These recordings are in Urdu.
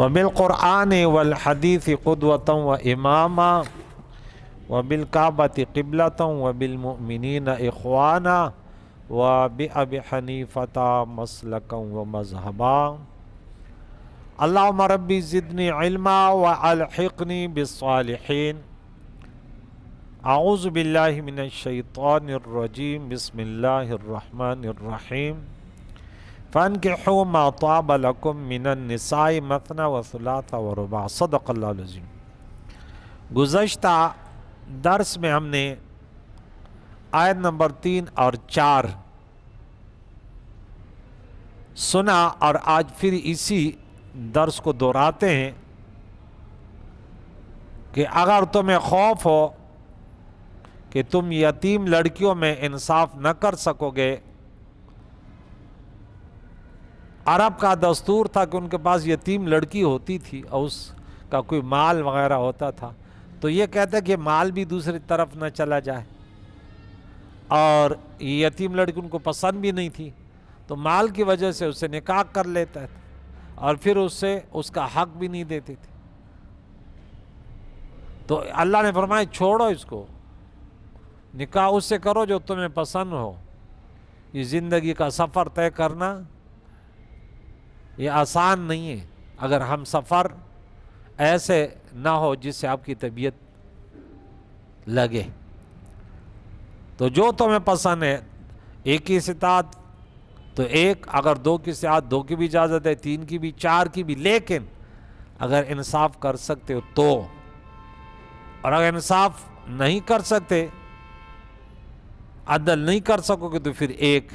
وبالقرآن والحدیث قدوة وإماما وبالکعبۃ قبلۃ وبالمؤمنین اخوانا وبأبی حنیفۃ مسلکا ومذہبا اللہم ربی زدنی علما والحقنی بالصالحین اعوذ باللہ من الشیطان الرجیم بسم اللہ الرحمن الرحیم فانکحوا ما طاب لکم من النساء مثنی وثلاث ورباع صدق اللہ العظیم۔ گزشتہ درس میں ہم نے آیت نمبر 3 اور 4 سنا اور آج پھر اسی درس کو دہراتے ہیں کہ اگر تمہیں خوف ہو کہ تم یتیم لڑکیوں میں انصاف نہ کر سکو گے، عرب کا دستور تھا کہ ان کے پاس یتیم لڑکی ہوتی تھی اور اس کا کوئی مال وغیرہ ہوتا تھا، تو یہ کہتے کہ مال بھی دوسری طرف نہ چلا جائے، اور یتیم لڑکی ان کو پسند بھی نہیں تھی تو مال کی وجہ سے اسے نکاح کر لیتا تھا اور پھر اس سے اس کا حق بھی نہیں دیتے تھے۔ تو اللہ نے فرمایا چھوڑو اس کو، نکاح اس سے کرو جو تمہیں پسند ہو۔ یہ زندگی کا سفر طے کرنا یہ آسان نہیں ہے اگر ہم سفر ایسے نہ ہو جس سے آپ کی طبیعت لگے۔ تو جو تمہیں پسند ہے، ایک کی استطاعت تو ایک، اگر دو کی استطاعت دو کی بھی اجازت ہے، 3 کی بھی، 4 کی بھی، لیکن اگر انصاف کر سکتے ہو تو، اور اگر انصاف نہیں کر سکتے، عدل نہیں کر سکو گے تو پھر ایک۔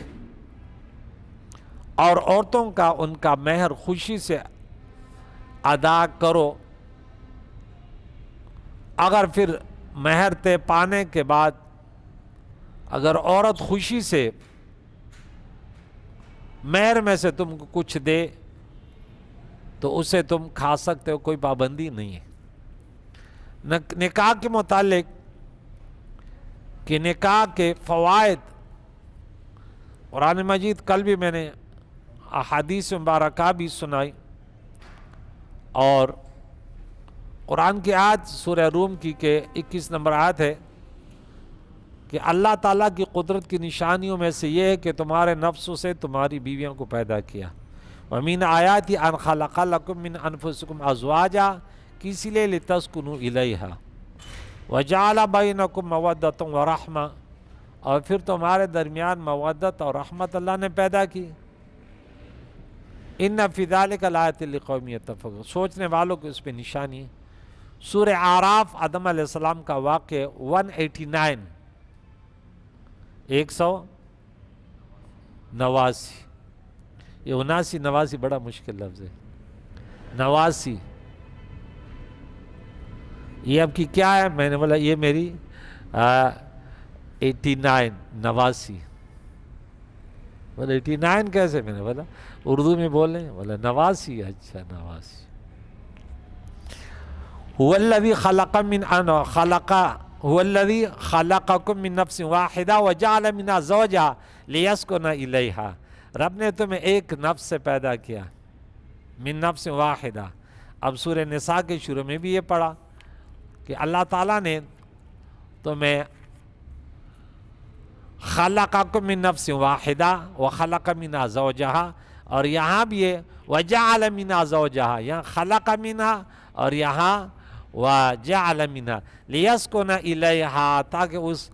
اور عورتوں کا ان کا مہر خوشی سے ادا کرو۔ اگر پھر مہر طے پانے کے بعد اگر عورت خوشی سے مہر میں سے تم کو کچھ دے تو اسے تم کھا سکتے ہو، کوئی پابندی نہیں ہے۔ نکاح کے متعلق کہ نکاح کے فوائد قرآن مجید، کل بھی میں نے احادیث مبارکہ بھی سنائی، اور قرآن کی آیت سورہ روم کی کہ 21 نمبر آیت ہے کہ اللہ تعالیٰ کی قدرت کی نشانیوں میں سے یہ ہے کہ تمہارے نفسوں سے تمہاری بیویوں کو پیدا کیا۔ وَمِنْ آیَاتِ أَنْ خَلَقَ لَكُم مِّنْ أَنفُسِكُمْ أَزْوَاجًا، کس لیے لِتَسْكُنُوا إِلَيْهَا وَجَعَلَ بَيْنَكُم مَّوَدَّةً وَرَحْمَةً، اور پھر تمہارے درمیان مودت اور رحمت اللہ نے پیدا کی۔ إِنَّ فِي ذَلِكَ لَآيَةً لِقَوْمٍ يَتَّفَكَّرُونَ، سوچنے والوں کو اس پہ نشانی ہے۔ سورہ اعراف آدم علیہ السلام کا واقعہ 189، 189، یہ 79 89 بڑا مشکل لفظ ہے۔ 89 یہ اب کی کیا ہے؟ میں نے بولا یہ میری 89 89، بولا 89 کیسے؟ میں نے بولا اردو میں بولیں، بولا 89، اچھا 89۔ هو الذي خلقكم من نفس واحدة وجعل منها زوجها ليسكن إليها، رب نے تمہیں ایک نفس سے پیدا کیا، من نفس واحدہ۔ اب سورہ نساء کے شروع میں بھی یہ پڑھا کہ اللہ تعالیٰ نے تمہیں خلقکم من نفس واحدہ وخلق منها زوجها، اور یہاں بھی یہ وجعل منها زوجها، یہاں خلق منها اور یہاں وجعل منها لیسکن الیہا، تاکہ اس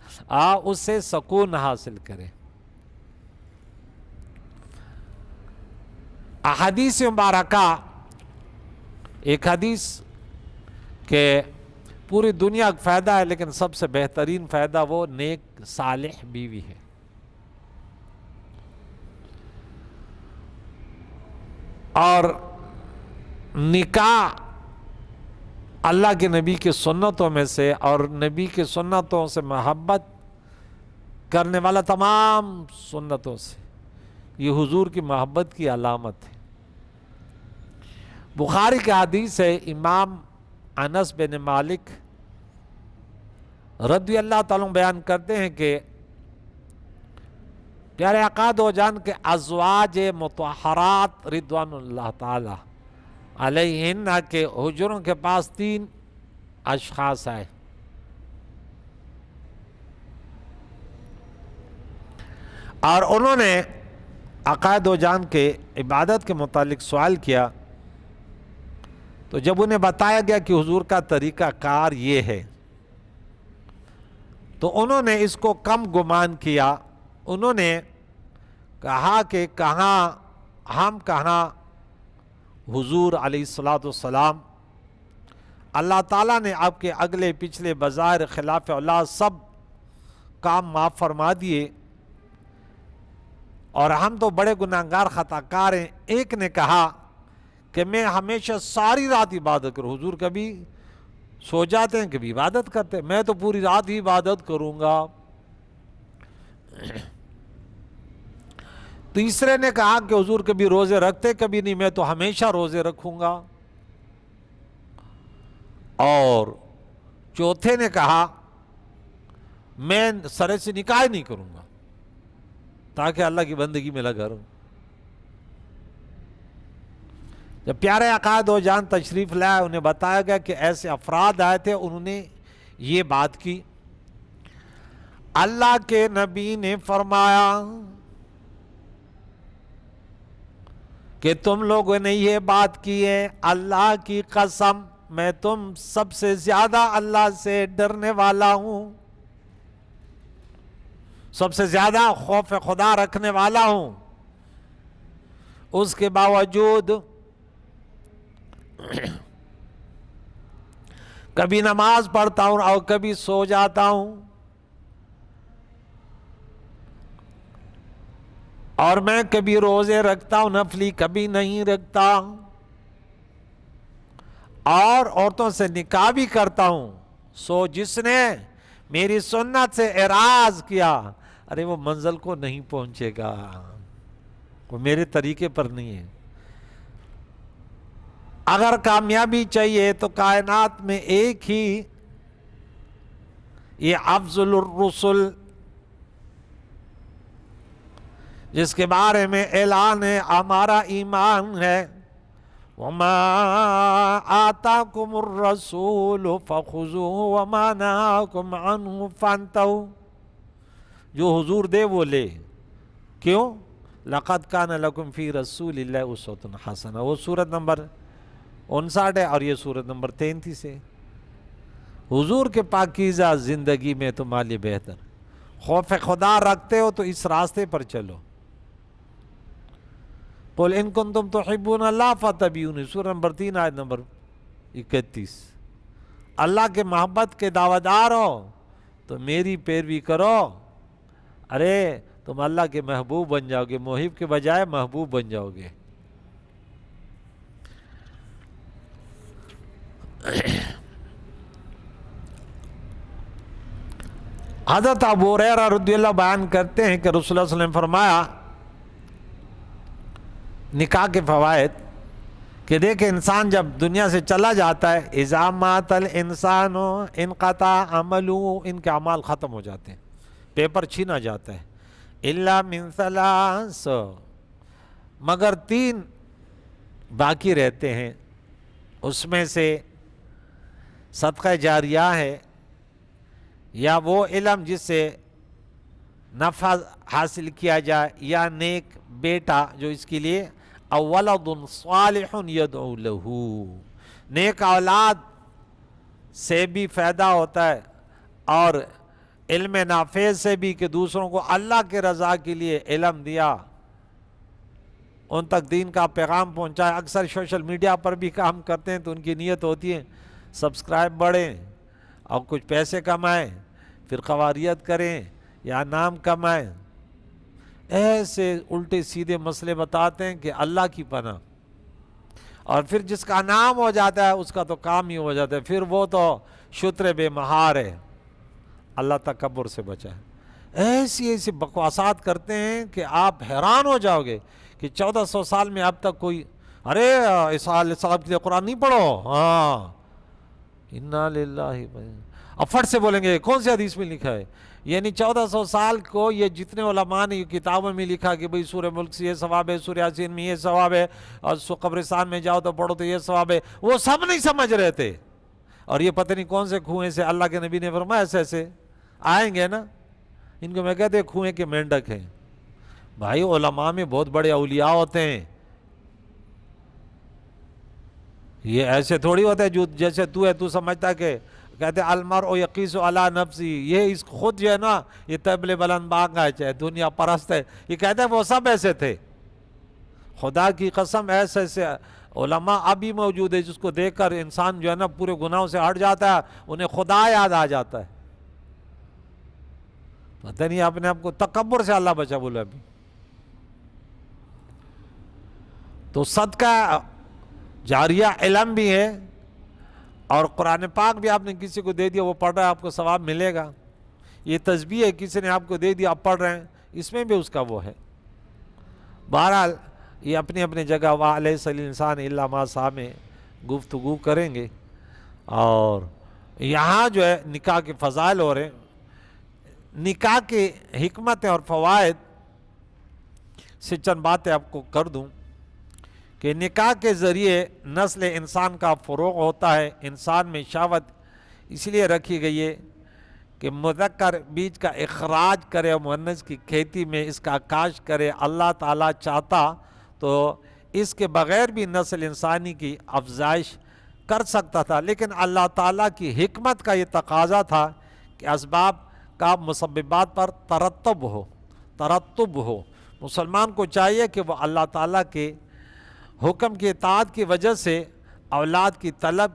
سے سکون حاصل کرے۔ احادیث مبارکہ، ایک حدیث کہ پوری دنیا کا فائدہ ہے لیکن سب سے بہترین فائدہ وہ نیک صالح بیوی ہے۔ اور نکاح اللہ کے نبی کی سنتوں میں سے، اور نبی کی سنتوں سے محبت کرنے والا تمام سنتوں سے، یہ حضور کی محبت کی علامت ہے۔ بخاری کی حدیث ہے، امام انس بن مالک رضی اللہ تعالیٰ بیان کرتے ہیں کہ پیارے آقا دو جان کے ازواج مطہرات رضوان اللہ تعالی علیہن کے حجروں کے پاس 3 اشخاص آئے. اور انہوں نے عقائد و جان کے عبادت کے متعلق سوال کیا. تو جب انہیں بتایا گیا کہ حضور کا طریقہ کار یہ ہے تو انہوں نے اس کو کم گمان کیا. انہوں نے کہا کہ کہاں حضور علیہ الصلوۃ والسلام، اللہ تعالیٰ نے آپ کے اگلے پچھلے بظاہر خلاف اللہ سب کام معاف فرما دیے، اور ہم تو بڑے گناہگار خطا کار ہیں. ایک نے کہا کہ میں ہمیشہ ساری رات عبادت کروں. حضور کبھی سو جاتے ہیں کبھی عبادت کرتے ہیں، میں تو پوری رات ہی عبادت کروں گا. تیسرے نے کہا کہ حضور کبھی روزے رکھتے کبھی نہیں، میں تو ہمیشہ روزے رکھوں گا. اور چوتھے نے کہا میں سرے سے نکاح نہیں کروں گا تاکہ اللہ کی بندگی میں لگا رہوں. جب پیارے عقائد و جان تشریف لائے، انہیں بتایا گیا کہ ایسے افراد آئے تھے، انہوں نے یہ بات کی. اللہ کے نبی نے فرمایا کہ تم لوگوں نے یہ بات کی ہے، اللہ کی قسم میں تم سب سے زیادہ اللہ سے ڈرنے والا ہوں، سب سے زیادہ خوف خدا رکھنے والا ہوں. اس کے باوجود کبھی نماز پڑھتا ہوں اور کبھی سو جاتا ہوں، اور میں کبھی روزے رکھتا ہوں نفلی، کبھی نہیں رکھتا، اور عورتوں سے نکاح بھی کرتا ہوں. سو جس نے میری سنت سے اعراض کیا، ارے وہ منزل کو نہیں پہنچے گا، وہ میرے طریقے پر نہیں ہے. اگر کامیابی چاہیے تو کائنات میں ایک ہی یہ افضل الرسل، جس کے بارے میں اعلان ہے ہمارا ایمان ہے، وَمَا آتَاكُمُ الرَّسُولُ فَخُذُوهُ وَمَا نَهَاكُمْ عَنْهُ فَانْتَهُوا. جو حضور دے وہ لے. کیوں؟ لَقَدْ كَانَ لَكُمْ فِي رَسُولِ اللَّهِ أُسْوَةٌ حَسَنَةٌ. وہ سورت نمبر 59 ہے اور یہ سورت نمبر 33 ہے. حضور کے پاکیزہ زندگی میں تمہارے لیے بہتر. خوف خدا رکھتے ہو تو اس راستے پر چلو. قُلْ إِن كُنتُمْ تُحِبُّونَ اللَّهَ فَاتَّبِعُونِی، سورہ نمبر 3 آیت نمبر 31. اللہ کے محبت کے دعویدار ہو تو میری پیروی کرو. ارے تم اللہ کے محبوب بن جاؤ گے، محب کے بجائے محبوب بن جاؤ گے. حضرت ابو ہریرہ رضی اللہ بیان کرتے ہیں کہ رسول اللہ صلی اللہ علیہ وسلم فرمایا نکاح کے فوائد کہ دیکھیں انسان جب دنیا سے چلا جاتا ہے، اذا مات الانسان انقطع عملہ، ان کے اعمال ختم ہو جاتے ہیں، پیپر چھینا جاتا ہے. الا من ثلاث، مگر 3 باقی رہتے ہیں. اس میں سے صدقہ جاریہ ہے، یا وہ علم جس سے نفع حاصل کیا جائے، یا نیک بیٹا جو اس کے لیے، او ولد صالح یدعو لہ، نیک اولاد سے بھی فائدہ ہوتا ہے، اور علم نافع سے بھی کہ دوسروں کو اللہ کے رضا کے لیے علم دیا، ان تک دین کا پیغام پہنچائے. اکثر سوشل میڈیا پر بھی کام کرتے ہیں تو ان کی نیت ہوتی ہے سبسکرائب بڑھیں اور کچھ پیسے کمائیں، پھر قواریت کریں یا نام کمائیں. ایسے الٹے سیدھے مسئلے بتاتے ہیں کہ اللہ کی پناہ. اور پھر جس کا نام ہو جاتا ہے اس کا تو کام ہی ہو جاتا ہے، پھر وہ تو شتر بے مہار ہے. اللہ تکبر سے بچائے. ایسی بکواسات کرتے ہیں کہ آپ حیران ہو جاؤ گے کہ 1400 سال میں اب تک کوئی، ارے عیسیٰ علیہ السلام کے لیے قرآن نہیں پڑھو، ہاں انا للہ. اور فٹ سے بولیں گے کون سی حدیث میں لکھا ہے؟ یعنی 1400 سال کو یہ جتنے علماء نے یہ کتابوں میں لکھا کہ بھئی سورہ ملک سے یہ ثواب ہے، سورہ یاسین میں یہ ثواب ہے، اور قبرستان میں جاؤ تو پڑھو تو یہ ثواب ہے، وہ سب نہیں سمجھ رہے تھے. اور یہ پتہ نہیں کون سے کنویں سے اللہ کے نبی نے فرمایا ایسے ایسے آئیں گے نا، ان کو میں کہتے ہیں کنویں کے مینڈک ہیں. بھائی علماء میں بہت بڑے اولیاء ہوتے ہیں، یہ ایسے تھوڑی ہوتا ہے جو جیسے تو سمجھتا ہے کہ کہتے ہیں المرء یقیس علی نفسی، یہ اس خود جو ہے نا یہ طبل بلند باغ ہے، چاہے دنیا پرست ہے، یہ کہتے ہیں وہ سب ایسے تھے. خدا کی قسم ایسے ایسے علماء ابھی موجود ہے جس کو دیکھ کر انسان جو ہے نا پورے گناہوں سے ہٹ جاتا ہے، انہیں خدا یاد آ جاتا ہے. پتہ نہیں اپنے آپ کو تکبر سے اللہ بچا بولا ابھی. تو صدقہ جاریہ علم بھی ہے، اور قرآن پاک بھی آپ نے کسی کو دے دیا وہ پڑھ رہا ہے آپ کو ثواب ملے گا. یہ تسبیح ہے کسی نے آپ کو دے دیا آپ پڑھ رہے ہیں، اس میں بھی اس کا وہ ہے. بہرحال یہ اپنی اپنی جگہ وَلَيْسَ الْإِنسَانُ إِلَّا مَا سَعَىٰ میں گفتگو کریں گے. اور یہاں جو ہے نکاح کے فضائل ہو رہے ہیں، نکاح کے حکمتیں اور فوائد سے چند باتیں آپ کو کر دوں کہ نکاح کے ذریعے نسل انسان کا فروغ ہوتا ہے. انسان میں شہوت اس لیے رکھی گئی ہے کہ مذکر بیج کا اخراج کرے اور مؤنث کی کھیتی میں اس کا کاشت کرے. اللہ تعالیٰ چاہتا تو اس کے بغیر بھی نسل انسانی کی افزائش کر سکتا تھا، لیکن اللہ تعالیٰ کی حکمت کا یہ تقاضا تھا کہ اسباب کا مسببات پر ترتب ہو. مسلمان کو چاہیے کہ وہ اللہ تعالیٰ کے حکم کی اطاعت کی وجہ سے اولاد کی طلب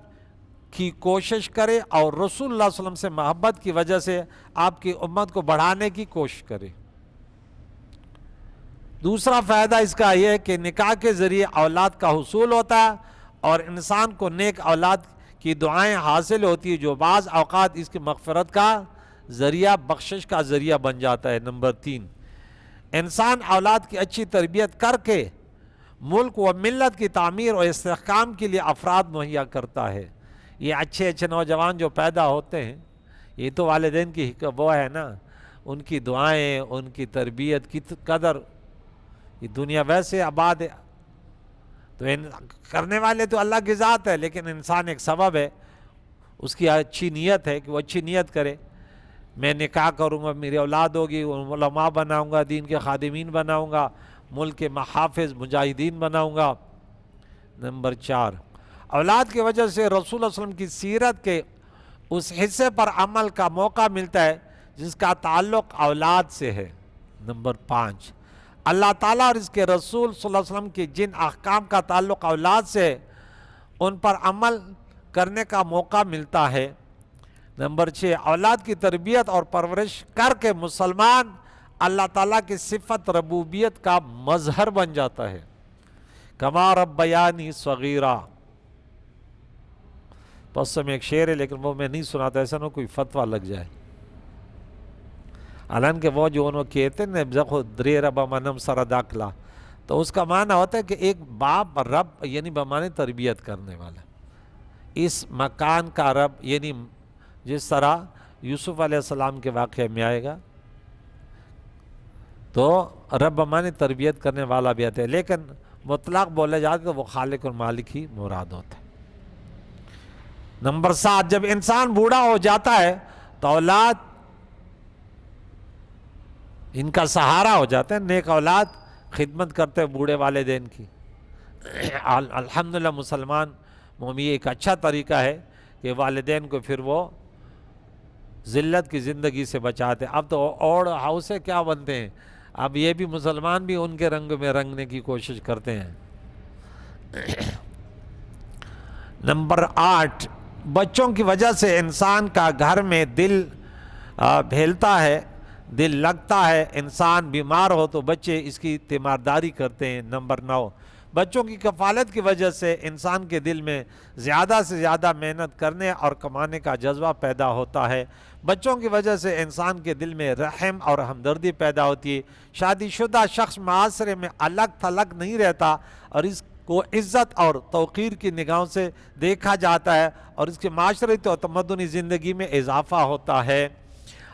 کی کوشش کرے، اور رسول اللہ صلی اللہ علیہ وسلم سے محبت کی وجہ سے آپ کی امت کو بڑھانے کی کوشش کرے. دوسرا فائدہ اس کا یہ ہے کہ نکاح کے ذریعے اولاد کا حصول ہوتا ہے، اور انسان کو نیک اولاد کی دعائیں حاصل ہوتی ہیں جو بعض اوقات اس کی مغفرت کا ذریعہ، بخشش کا ذریعہ بن جاتا ہے. نمبر 3، انسان اولاد کی اچھی تربیت کر کے ملک و ملت کی تعمیر اور استحکام کے لیے افراد مہیا کرتا ہے. یہ اچھے اچھے نوجوان جو پیدا ہوتے ہیں یہ تو والدین کی وہ ہے نا، ان کی دعائیں، ان کی تربیت کی قدر. یہ دنیا ویسے آباد ہے تو کرنے والے تو اللہ کی ذات ہے، لیکن انسان ایک سبب ہے، اس کی اچھی نیت ہے کہ وہ اچھی نیت کرے. میں نکاح کروں گا، میری اولاد ہوگی، علماء بناؤں گا، دین کے خادمین بناؤں گا، ملک کے محافظ مجاہدین بناؤں گا. نمبر 4، اولاد کی وجہ سے رسول اللہ علیہ وسلم کی سیرت کے اس حصے پر عمل کا موقع ملتا ہے جس کا تعلق اولاد سے ہے. نمبر 5، اللہ تعالیٰ اور اس کے رسول صلی اللہ علیہ وسلم کی جن احکام کا تعلق اولاد سے ان پر عمل کرنے کا موقع ملتا ہے. نمبر 6، اولاد کی تربیت اور پرورش کر کے مسلمان اللہ تعالیٰ کی صفت ربوبیت کا مظہر بن جاتا ہے. کما ربیانی صغیرا. پس میں ایک شعر ہے لیکن وہ میں نہیں سناتا، ایسا نہ کوئی فتویٰ لگ جائے. حالانکہ وہ جو انہوں کہتے ہیں زخو درے رب منم سر داخلہ، تو اس کا معنی ہوتا ہے کہ ایک باپ رب یعنی بمانے تربیت کرنے والا، اس مکان کا رب، یعنی جس طرح یوسف علیہ السلام کے واقعے میں آئے گا تو رب بمانے تربیت کرنے والا بھی آتا ہے، لیکن مطلق بولے جاتے تو وہ خالق اور مالک ہی مراد ہوتا ہے. نمبر 7، جب انسان بوڑھا ہو جاتا ہے تو اولاد ان کا سہارا ہو جاتا ہے. نیک اولاد خدمت کرتے ہیں بوڑھے والدین کی. الحمدللہ مسلمان مومن ایک اچھا طریقہ ہے کہ والدین کو پھر وہ ذلت کی زندگی سے بچاتے ہیں. اب تو اور ہاؤسے کیا بنتے ہیں، اب یہ بھی مسلمان بھی ان کے رنگ میں رنگنے کی کوشش کرتے ہیں. نمبر 8، بچوں کی وجہ سے انسان کا گھر میں دل بھیلتا ہے، دل لگتا ہے. انسان بیمار ہو تو بچے اس کی تیمارداری کرتے ہیں. نمبر 9، بچوں کی کفالت کی وجہ سے انسان کے دل میں زیادہ سے زیادہ محنت کرنے اور کمانے کا جذبہ پیدا ہوتا ہے. بچوں کی وجہ سے انسان کے دل میں رحم اور ہمدردی پیدا ہوتی ہے. شادی شدہ شخص معاشرے میں الگ تھلگ نہیں رہتا اور اس کو عزت اور توقیر کی نگاہوں سے دیکھا جاتا ہے اور اس کی معاشرتی اور تمدنی زندگی میں اضافہ ہوتا ہے۔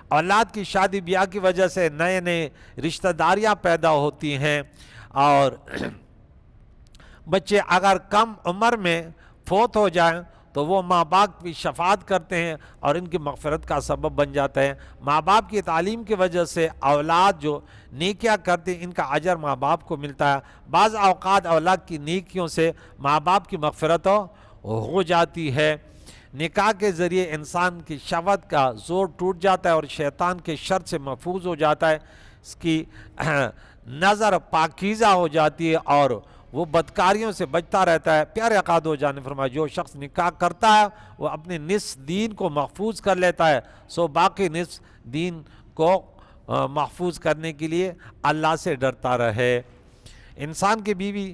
اولاد کی شادی بیاہ کی وجہ سے نئے نئے رشتہ داریاں پیدا ہوتی ہیں، اور بچے اگر کم عمر میں فوت ہو جائیں تو وہ ماں باپ کی شفاعت کرتے ہیں اور ان کی مغفرت کا سبب بن جاتا ہے۔ ماں باپ کی تعلیم کی وجہ سے اولاد جو نیکیاں کرتے ہیں ان کا اجر ماں باپ کو ملتا ہے۔ بعض اوقات اولاد کی نیکیوں سے ماں باپ کی مغفرت ہو جاتی ہے۔ نکاح کے ذریعے انسان کی شہوت کا زور ٹوٹ جاتا ہے اور شیطان کے شر سے محفوظ ہو جاتا ہے، اس کی نظر پاکیزہ ہو جاتی ہے اور وہ بدکاریوں سے بچتا رہتا ہے۔ پیارے آقا دو جان نے فرمایا جو شخص نکاح کرتا ہے وہ اپنے نصف دین کو محفوظ کر لیتا ہے، سو باقی نصف دین کو محفوظ کرنے کے لیے اللہ سے ڈرتا رہے۔ انسان کی بیوی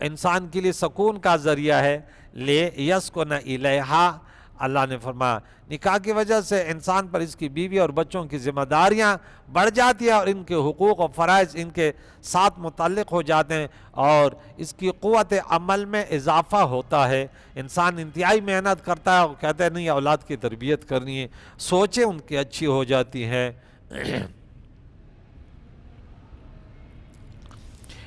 انسان کے لیے سکون کا ذریعہ ہے، لے یسکن الیہا، اللہ نے فرمایا نکاح کی وجہ سے انسان پر اس کی بیوی اور بچوں کی ذمہ داریاں بڑھ جاتی ہیں اور ان کے حقوق و فرائض ان کے ساتھ متعلق ہو جاتے ہیں اور اس کی قوت عمل میں اضافہ ہوتا ہے۔ انسان انتہائی محنت کرتا ہے اور کہتا ہے نہیں اولاد کی تربیت کرنی ہے، سوچیں ان کی اچھی ہو جاتی ہیں۔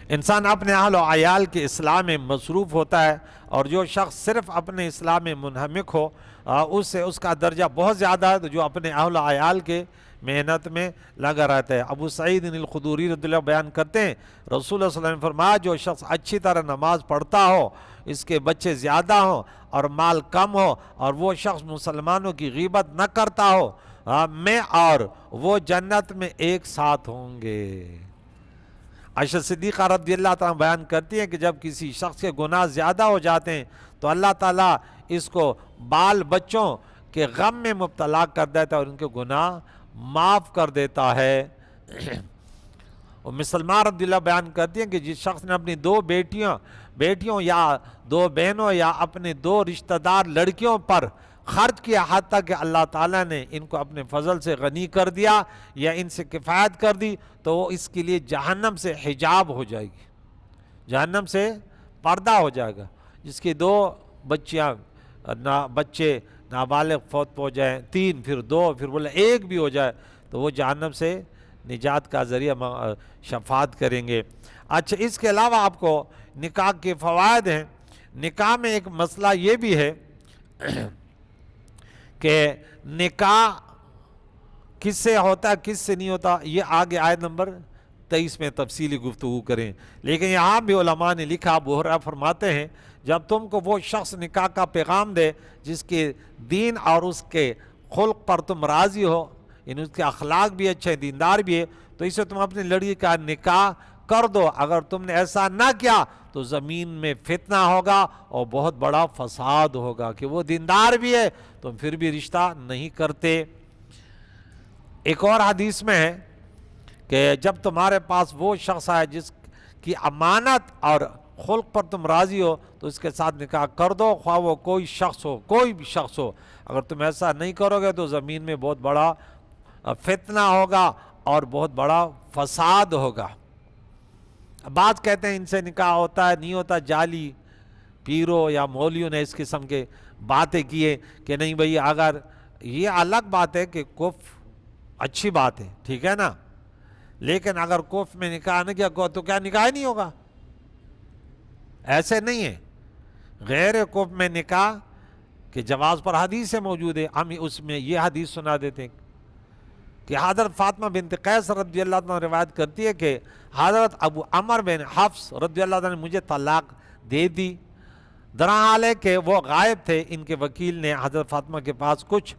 انسان اپنے اہل و عیال کے اصلاح میں مصروف ہوتا ہے اور جو شخص صرف اپنے اصلاح میں منہمک ہو اس سے اس کا درجہ بہت زیادہ ہے تو جو اپنے اہل و عیال کے محنت میں لگا رہتا ہے۔ ابو سعید الخدری رضی اللہ بیان کرتے ہیں رسول اللہ صلی اللہ علیہ وسلم نے فرمایا جو شخص اچھی طرح نماز پڑھتا ہو، اس کے بچے زیادہ ہوں اور مال کم ہو اور وہ شخص مسلمانوں کی غیبت نہ کرتا ہو، میں اور وہ جنت میں ایک ساتھ ہوں گے۔ عائشہ صدیقہ رضی اللہ تعالیٰ بیان کرتی ہیں کہ جب کسی شخص کے گناہ زیادہ ہو جاتے ہیں تو اللہ تعالیٰ اس کو بال بچوں کے غم میں مبتلا کر دیتا ہے اور ان کے گناہ معاف کر دیتا ہے۔ ام سلمہ رضی اللہ بیان کرتی ہیں کہ جس شخص نے اپنی دو بیٹیوں یا دو بہنوں یا اپنے دو رشتہ دار لڑکیوں پر خرچ کیا حتیٰ کہ اللہ تعالیٰ نے ان کو اپنے فضل سے غنی کر دیا یا ان سے کفایت کر دی تو وہ اس کے لیے جہنم سے حجاب ہو جائے گی، جہنم سے پردہ ہو جائے گا۔ جس کی دو بچے نابالغ فوت ہو جائیں، 3 پھر 2 پھر بولے 1 بھی ہو جائے تو وہ جہنم سے نجات کا ذریعہ شفاعت کریں گے۔ اچھا اس کے علاوہ آپ کو نکاح کے فوائد ہیں۔ نکاح میں ایک مسئلہ یہ بھی ہے کہ نکاح کس سے ہوتا ہے کس سے نہیں ہوتا، یہ آگے آیت نمبر 23 میں تفصیلی گفتگو کریں۔ لیکن یہاں بھی علماء نے لکھا، ابو ہریرہ فرماتے ہیں جب تم کو وہ شخص نکاح کا پیغام دے جس کے دین اور اس کے خلق پر تم راضی ہو، یعنی اس کے اخلاق بھی اچھے دیندار بھی ہے، تو اسے تم اپنی لڑکی کا نکاح کر دو۔ اگر تم نے ایسا نہ کیا تو زمین میں فتنہ ہوگا اور بہت بڑا فساد ہوگا کہ وہ دیندار بھی ہے تم پھر بھی رشتہ نہیں کرتے۔ ایک اور حدیث میں ہے کہ جب تمہارے پاس وہ شخص آئے جس کی امانت اور خلق پر تم راضی ہو تو اس کے ساتھ نکاح کر دو، خواہ وہ کوئی بھی شخص ہو۔ اگر تم ایسا نہیں کرو گے تو زمین میں بہت بڑا فتنہ ہوگا اور بہت بڑا فساد ہوگا۔ بعض کہتے ہیں ان سے نکاح ہوتا ہے نہیں ہوتا، جعلی پیروں یا مولیوں نے اس قسم کے باتیں کیے کہ نہیں بھئی، اگر یہ الگ بات ہے کہ کفر اچھی بات ہے، ٹھیک ہے نا، لیکن اگر کفر میں نکاح نہ کیا تو کیا نکاح نہیں ہوگا؟ ایسے نہیں ہے۔ غیر کفر میں نکاح کے جواز پر حدیث موجود ہے، ہم اس میں یہ حدیث سنا دیتے ہیں کہ حضرت فاطمہ بنت قیس رضی اللہ عنہ روایت کرتی ہے کہ حضرت ابو عمر بن حفص رضی اللہ عنہ نے مجھے طلاق دے دی، درحال ہے کہ وہ غائب تھے۔ ان کے وکیل نے حضرت فاطمہ کے پاس کچھ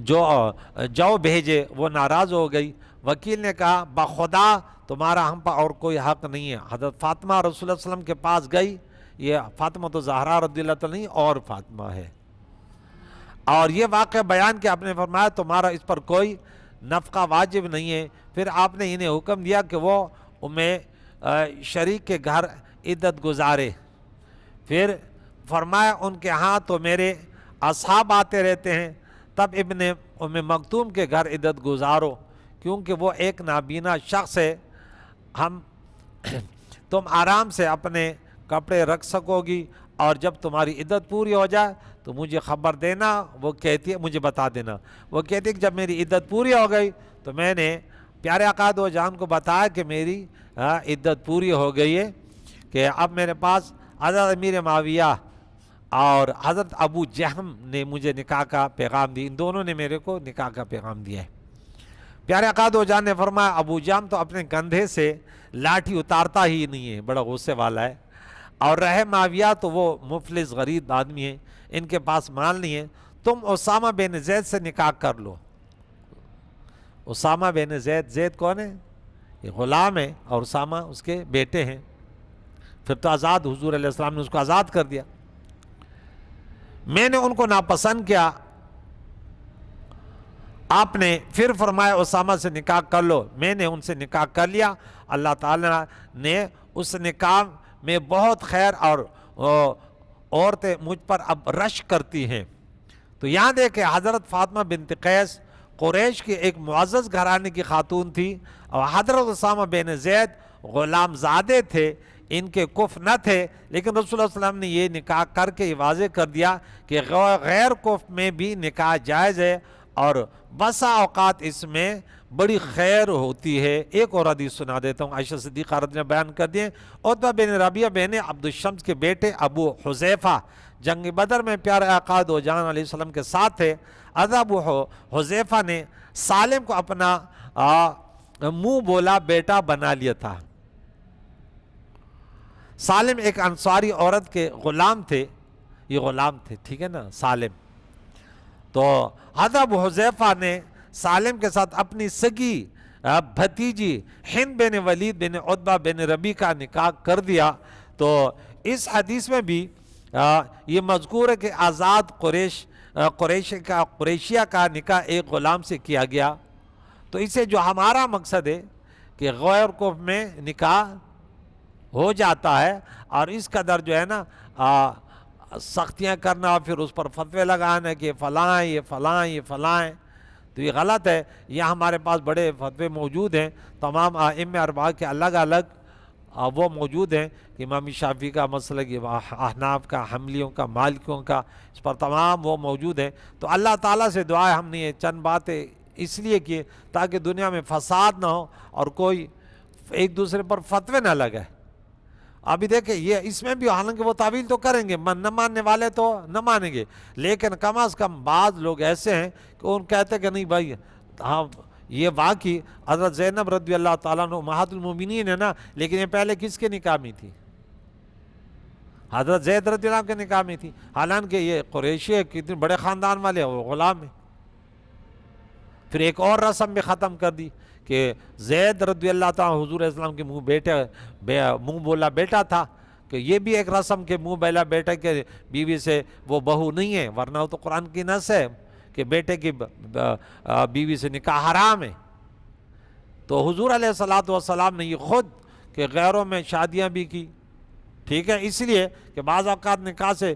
جو بھیجے، وہ ناراض ہو گئی۔ وکیل نے کہا بخدا تمہارا ہم پر اور کوئی حق نہیں ہے۔ حضرت فاطمہ رسول اللہ صلی اللہ علیہ وسلم کے پاس گئی، یہ فاطمہ تو زہرا رضی اللہ تعالیٰ نہیں اور فاطمہ ہے، اور یہ واقعہ بیان کہ آپ نے فرمایا تمہارا اس پر کوئی نفقہ واجب نہیں ہے۔ پھر آپ نے انہیں حکم دیا کہ وہ شریک کے گھر عدت گزارے۔ پھر فرمایا ان کے ہاں تو میرے اصحاب آتے رہتے ہیں، تب ابن مکتوم کے گھر عدت گزارو کیونکہ وہ ایک نابینا شخص ہے۔ تم آرام سے اپنے کپڑے رکھ سکو گی، اور جب تمہاری عدت پوری ہو جائے تو مجھے خبر دینا۔ وہ کہتی ہے مجھے بتا دینا، وہ کہتی ہے کہ جب میری عدت پوری ہو گئی تو میں نے پیارے آقا دو جہان کو بتایا کہ میری عدت پوری ہو گئی ہے، کہ اب میرے پاس حضرت امیر معاویہ اور حضرت ابو جہم نے مجھے نکاح کا پیغام دی، ان دونوں نے میرے کو نکاح کا پیغام دیا ہے۔ پیارے آقا دو جہان نے فرمایا ابو جہم تو اپنے کندھے سے لاٹھی اتارتا ہی نہیں ہے، بڑا غصے والا ہے، اور رہے معاویہ تو وہ مفلس غریب آدمی ہیں، ان کے پاس مال نہیں ہے، تم اسامہ بن زید سے نکاح کر لو۔ اسامہ بن زید، زید کون ہے؟ یہ غلام ہے، اور اسامہ اس کے بیٹے ہیں، پھر تو آزاد، حضور علیہ السلام نے اس کو آزاد کر دیا۔ میں نے ان کو ناپسند کیا، آپ نے پھر فرمایا اسامہ سے نکاح کر لو۔ میں نے ان سے نکاح کر لیا، اللہ تعالیٰ نے اس نکاح میں بہت خیر، اور عورتیں مجھ پر اب رش کرتی ہیں۔ تو یہاں دیکھیں حضرت فاطمہ بنت قیس قریش کی ایک معزز گھرانے کی خاتون تھی، اور حضرت اسامہ بن زید غلام زادے تھے، ان کے کف نہ تھے، لیکن رسول اللہ صلی اللہ علیہ وسلم نے یہ نکاح کر کے یہ واضح کر دیا کہ غیر کف میں بھی نکاح جائز ہے، اور بسا اوقات اس میں بڑی خیر ہوتی ہے۔ ایک اور حدیث سنا دیتا ہوں، عائشہ صدیقہ رضی اللہ عنہا بیان کر دیں، عتبہ بن ربیعہ بن عبد الشمس کے بیٹے ابو حذیفہ جنگ بدر میں پیارے آقا دو جہان علیہ السلام کے ساتھ تھے۔ حضرت ابو حذیفہ نے سالم کو اپنا منہ بولا بیٹا بنا لیا تھا۔ سالم ایک انصاری عورت کے غلام تھے، یہ غلام تھے، ٹھیک ہے نا، سالم۔ تو حضرت ابو حذیفہ نے سالم کے ساتھ اپنی سگی بھتیجی ہند بن ولید بن عتبہ بن ربیع کا نکاح کر دیا۔ تو اس حدیث میں بھی یہ مذکور ہے کہ آزاد قریشیہ کا نکاح ایک غلام سے کیا گیا۔ تو اسے جو ہمارا مقصد ہے کہ غیر کف میں نکاح ہو جاتا ہے، اور اس قدر جو ہے نا سختیاں کرنا، پھر اس پر فتوے لگانا کہ فلاں یہ فلاں یہ فلاں، تو یہ غلط ہے۔ یہ ہمارے پاس بڑے فتوے موجود ہیں، تمام ائمہ اربعہ کے الگ الگ وہ موجود ہیں، امام شافعی کا مسلک، احناف کا، حنبلیوں کا، مالکیوں کا، اس پر تمام وہ موجود ہیں۔ تو اللہ تعالیٰ سے دعا ہے، ہم نے یہ چند باتیں اس لیے کی تاکہ دنیا میں فساد نہ ہو اور کوئی ایک دوسرے پر فتوے نہ لگے۔ ابھی دیکھیں یہ اس میں بھی حالانکہ وہ تعویل تو کریں گے، نہ ماننے والے تو نہ مانیں گے، لیکن کم از کم بعض لوگ ایسے ہیں کہ ان کہتے کہ نہیں بھائی، ہاں یہ واقعی حضرت زینب رضی اللہ تعالیٰ عنہ امہات المومنین ہے نا، لیکن یہ پہلے کس کے نکاح میں تھی؟ حضرت زید رضی اللہ عنہ کے نکاح میں تھی، حالانکہ یہ قریشی ہے، کتنے بڑے خاندان والے ہیں، وہ غلام ہیں۔ پھر ایک اور رسم بھی ختم کر دی کہ زید رضی اللہ تعالیٰ حضور علیہ السلام کے منہ بولا بیٹا تھا، کہ یہ بھی ایک رسم کے منہ بولا بیٹا کے بیوی سے وہ بہو نہیں ہے، ورنہ وہ تو قرآن کی نص ہے کہ بیٹے کی بیوی سے نکاح حرام ہے۔ تو حضور علیہ السلام نے یہ خود کہ غیروں میں شادیاں بھی کی، ٹھیک ہے، اس لیے کہ بعض اوقات نکاح سے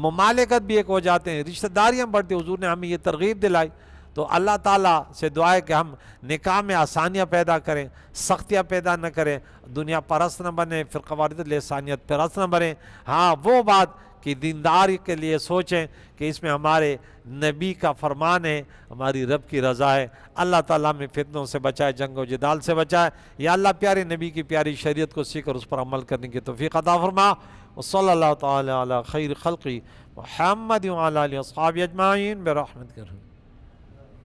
ممالکت بھی ایک ہو جاتے ہیں، رشتہ داریاں بڑھتی، حضور نے ہمیں یہ ترغیب دلائی۔ تو اللہ تعالیٰ سے دعا ہے کہ ہم نکاح میں آسانیاں پیدا کریں، سختیاں پیدا نہ کریں، دنیا پرست نہ بنیں، فرقہ واریت لسانیت پرست نہ بنیں۔ ہاں وہ بات کہ دینداری کے لیے سوچیں کہ اس میں ہمارے نبی کا فرمان ہے، ہماری رب کی رضا ہے۔ اللہ تعالیٰ میں فتنوں سے بچائے، جنگ و جدال سے بچائے۔ یا اللہ پیارے نبی کی پیاری شریعت کو سیکھ کر اس پر عمل کرنے کی توفیق عطا فرما۔ وصلی اللہ تعالی علی خیر خلقی محمد وعلی آلہ وصحبہ اجمعین برحمتک۔